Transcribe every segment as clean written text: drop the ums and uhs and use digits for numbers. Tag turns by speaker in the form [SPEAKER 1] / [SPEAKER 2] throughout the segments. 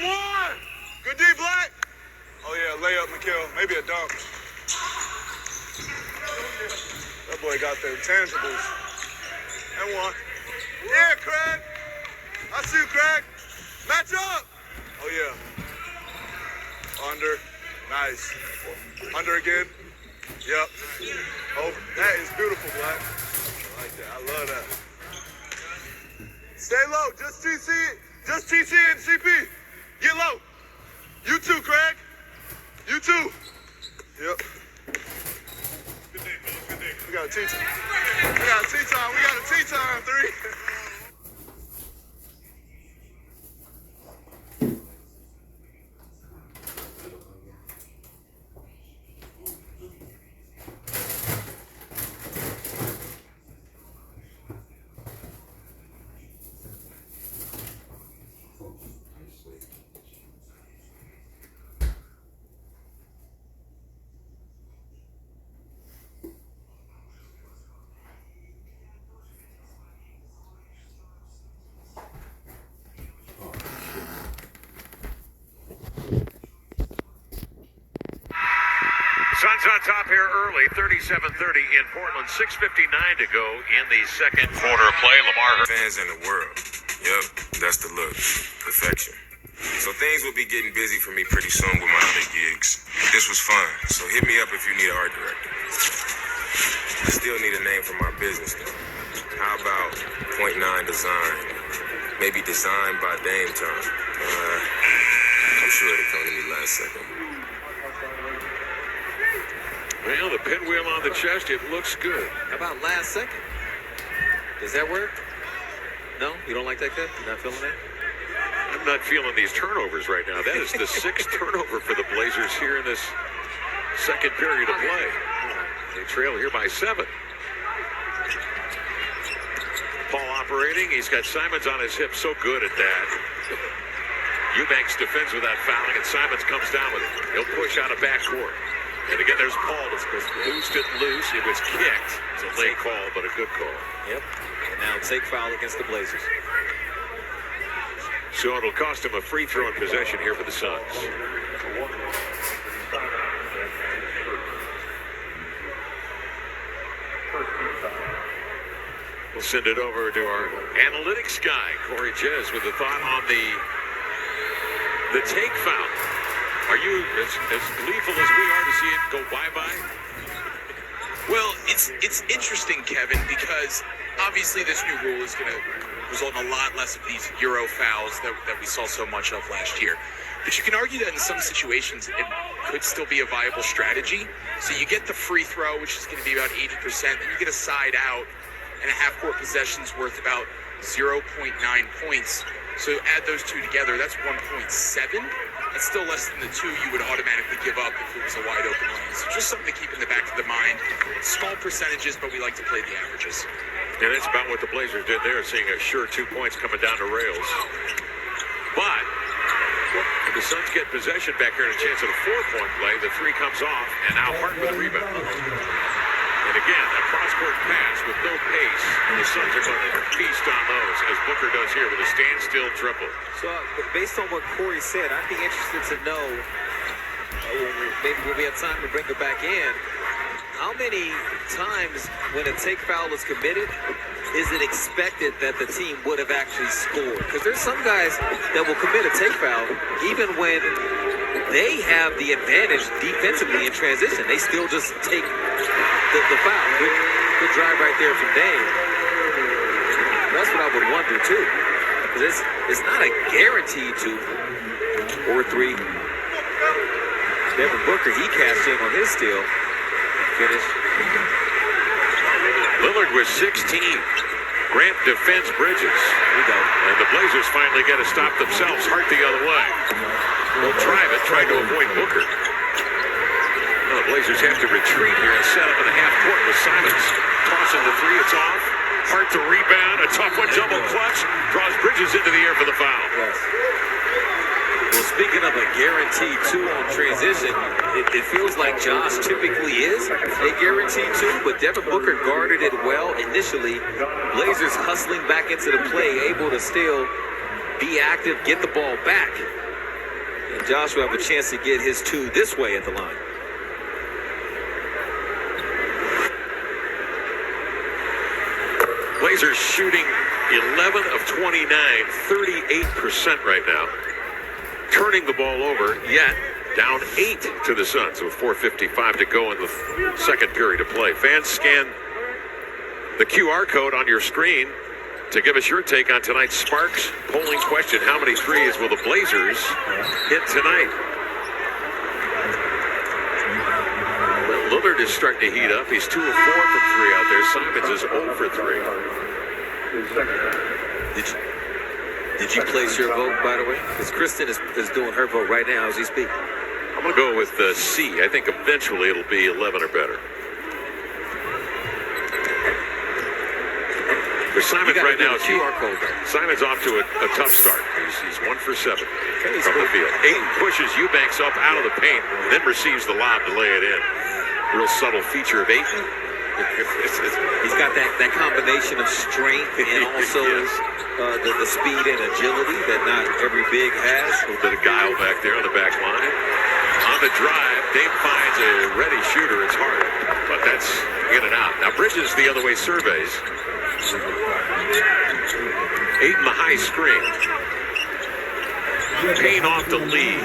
[SPEAKER 1] one. Good D, Black. Oh, yeah, layup, Mikal. Maybe a dunk. That boy got the intangibles. And one. Yeah, Craig. I see you, Craig. Match up. Oh, yeah. Under. Nice. Under again. Yep. Oh, that is beautiful, Black. I like that. I love that. Stay low. Just TC and CP. Get low. You too, Craig. You too. Yep. Good day, fellas. Good day. We got a tea time. We got a tea time. We got a tea time. 3.
[SPEAKER 2] Suns on top here early, 37-30 in Portland, 6:59 to go in the second quarter of play. Lamar
[SPEAKER 3] fans in the world. Yep, that's the look. Perfection. So things will be getting busy for me pretty soon with my other gigs. This was fun, so hit me up if you need an art director. I still need a name for my business though. How about .9 Design? Maybe Design by Dame Time. I'm sure it'll come to me last second.
[SPEAKER 2] Well, the pinwheel on the chest, it looks good.
[SPEAKER 4] How about last second? Does that work? No? You don't like that cut? You're not feeling that?
[SPEAKER 2] I'm not feeling these turnovers right now. That is the 6th turnover for the Blazers here in this second period of play. They trail here by 7. Paul operating. He's got Simons on his hip. So good at that. Eubanks defends without fouling, and Simons comes down with it. He'll push out of backcourt. And again, there's Paul that's boosted it loose. It was kicked. It's a late call, but a good call.
[SPEAKER 4] Yep. And now take foul against the Blazers.
[SPEAKER 2] So it'll cost him a free throw in possession here for the Suns. We'll send it over to our analytics guy, Corey Jez, with a thought on the take foul. Are you as gleeful as we are to see it go bye-bye?
[SPEAKER 5] Well, it's interesting, Kevin, because obviously this new rule is going to result in a lot less of these Euro fouls that we saw so much of last year. But you can argue that in some situations it could still be a viable strategy. So you get the free throw, which is going to be about 80%, then you get a side out, and a half-court possession's worth about 0.9 points. So add those two together, that's 1.7. That's still less than the 2 you would automatically give up if it was a wide open lane. So just something to keep in the back of the mind. Small percentages, but we like to play the averages.
[SPEAKER 2] And that's about what the Blazers did there, seeing a sure 2 points coming down to rails. But the Suns get possession back here and a chance at a 4-point play. The 3 comes off, and now Hart with the rebound. And again, a cross-court pass with no pace. And the Suns are going to feast on those, as Booker does here with a standstill triple.
[SPEAKER 4] So, based on what Corey said, I'd be interested to know, maybe when we have time to bring her back in, how many times when a take foul is committed, is it expected that the team would have actually scored? Because there's some guys that will commit a take foul even when they have the advantage defensively in transition. They still just take the foul. Good drive right there from Dame. That's what I would wonder too. Because it's not a guaranteed 2 or 3. Devin Booker, he cashed in on his steal. Finish.
[SPEAKER 2] Lillard with 16. Grant defends Bridges.
[SPEAKER 4] There we go.
[SPEAKER 2] And the Blazers finally get to stop themselves. Hart the other way. Well, tried to avoid Booker. Well, the Blazers have to retreat here and set up in the half court with Simons. Tossing the 3, it's off. Hart the rebound, a tough one, double clutch. Draws Bridges into the air for the foul.
[SPEAKER 4] Yes. Well, speaking of a guaranteed 2 on transition, it feels like Josh typically is a guaranteed 2, but Devin Booker guarded it well initially. Blazers hustling back into the play, able to still be active, get the ball back. And Josh will have a chance to get his 2 this way at the line.
[SPEAKER 2] Blazers shooting 11 of 29, 38% right now. Turning the ball over, yet down 8 to the Suns with 4:55 to go in the second period of play. Fans, scan the QR code on your screen to give us your take on tonight's Sparks polling question. How many threes will the Blazers hit tonight? Lillard is starting to heat up. He's 2 of 4 from 3 out there. Simons is 0 for 3.
[SPEAKER 4] Did you place your vote, by the way? Because Kristen is doing her vote right now as we speak.
[SPEAKER 2] I'm going to go with C. I think eventually it'll be 11 or better. For Simons right now,
[SPEAKER 4] QR code.
[SPEAKER 2] Simons off to a tough start. He's 1 for 7 from the field. Ayton pushes Eubanks up out of the paint, then receives the lob to lay it in. Real subtle feature of Ayton.
[SPEAKER 4] He's got that combination of strength and also the speed and agility that not every big has.
[SPEAKER 2] A little bit of guile back there on the back line. On the drive, Dame finds a ready shooter. It's hard, but that's in and out. Now Bridges the other way surveys. Ayton the high screen. Payne off to Lee.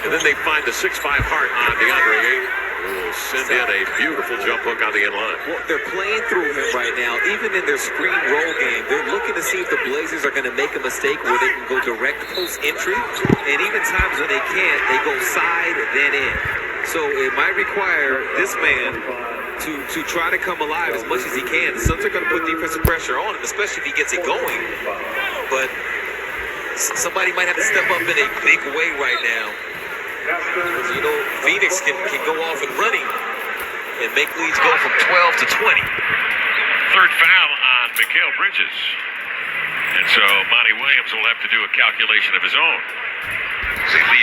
[SPEAKER 2] And then they find the 6'5" Hart on DeAndre Ayton. Will send in a beautiful jump hook on the end line.
[SPEAKER 4] Well, they're playing through him right now. Even in their screen roll game, they're looking to see if the Blazers are going to make a mistake where they can go direct post entry. And even times when they can't, they go side then in. So it might require this man to try to come alive as much as he can. The Suns are going to put defensive pressure on him, especially if he gets it going. But somebody might have to step up in a big way right now. Because, you know, Phoenix can go off and running and make leads go from 12 to 20.
[SPEAKER 2] Third foul on Mikal Bridges. And so Monty Williams will have to do a calculation of his own. They leave